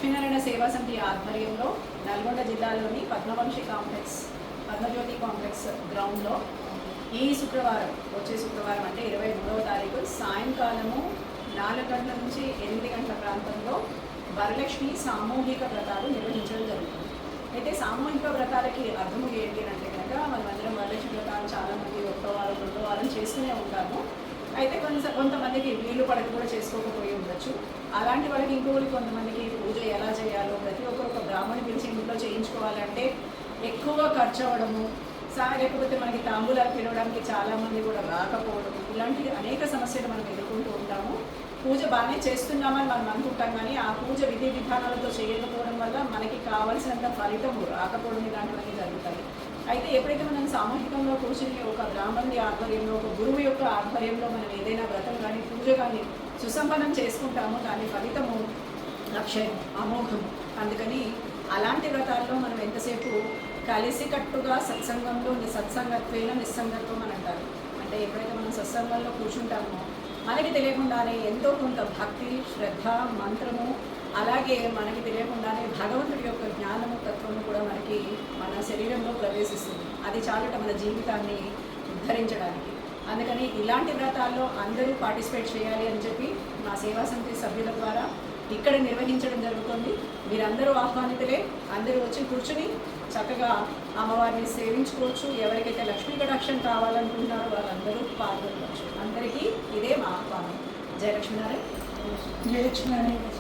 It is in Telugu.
లక్ష్మీనారాయణ సేవా సమితి ఆధ్వర్యంలో నల్గొండ జిల్లాలోని పద్మవంశీ కాంప్లెక్స్ పద్మజ్యోతి కాంప్లెక్స్ గ్రౌండ్లో ఈ శుక్రవారం వచ్చే శుక్రవారం అంటే 23వ తారీఖు సాయంకాలము 4 గంటల నుంచి 8 గంటల ప్రాంతంలో వరలక్ష్మి సామూహిక వ్రతాలు నిర్వహించడం జరుగుతుంది. అయితే సామూహిక వ్రతాలకి అర్థము ఏంటి అంటే కనుక మనమందరం వరలక్ష్మి వ్రతాలు చాలామంది 1వ వారం 2వ వారం చేస్తూనే ఉంటాము. అయితే కొంతమందికి వీలు పడక కూడా చేసుకోకపోయి ఉండొచ్చు. అలాంటి వాళ్ళకి ఇంకొకరికి కొంతమందికి పూజ ఎలా చేయాలో ప్రతి ఒక్కరు ఒక బ్రాహ్మణి పిలిచి ఇంట్లో చేయించుకోవాలంటే ఎక్కువ ఖర్చు అవ్వడము, లేకపోతే మనకి తాంబూలాలు పిలవడానికి చాలామంది కూడా రాకపోవడం, ఇలాంటి అనేక సమస్యలు మనం ఎదుర్కొంటూ ఉంటాము. పూజ బాగానే చేస్తున్నామని మనం అనుకుంటాం, కానీ ఆ పూజ విధి విధానాలతో చేయకపోవడం వల్ల మనకి కావాల్సినంత ఫలితం రాకపోవడం ఇలాంటివన్నీ జరుగుతాయి. అయితే ఎప్పుడైతే మనం సామూహికంగా కూర్చుని ఒక బ్రాహ్మణుడి ఆధ్వర్యంలో, ఒక గురువు యొక్క ఆధ్వర్యంలో మనం ఏదైనా వ్రతం కానీ పూజ కానీ సుసంపన్నం చేసుకుంటామో దాని ఫలితము అక్షయం, అమోఘం. అందుకని అలాంటి వ్రతాల్లో మనం ఎంతసేపు కలిసికట్టుగా సత్సంగంలో సత్సంగత్వేన నిస్సంగత్వం అని అంటారు. అంటే ఎప్పుడైతే మనం సత్సంగంలో కూర్చుంటామో మనకి తెలియకుండానే ఎంతో కొంత భక్తి, శ్రద్ధ, మంత్రము, అలాగే మనకి తెలియకుండానే భగవంతుడి యొక్క జ్ఞానము, తత్వము కూడా మనకి మన శరీరంలో ప్రవేశిస్తుంది. అది చాలట మన జీవితాన్ని ఉద్ధరించడానికి. అందుకని ఇలాంటి వ్రతాల్లో అందరూ పార్టిసిపేట్ చేయాలి అని చెప్పి మా సేవా సమితి సభ్యుల ద్వారా ఇక్కడ నిర్వహించడం జరుగుతుంది. మీరందరూ ఆహ్వానితులే, అందరూ వచ్చి కూర్చుని చక్కగా అమ్మవారిని సేవించుకోవచ్చు. ఎవరికైతే లక్ష్మీ కటాక్షం కావాలనుకుంటున్నారో వాళ్ళందరూ పాల్గొనవచ్చు. అందరికీ ఇదే మా ఆహ్వానం. జయ లక్ష్మీనారాయణ. జయ లక్ష్మీనారాయణ.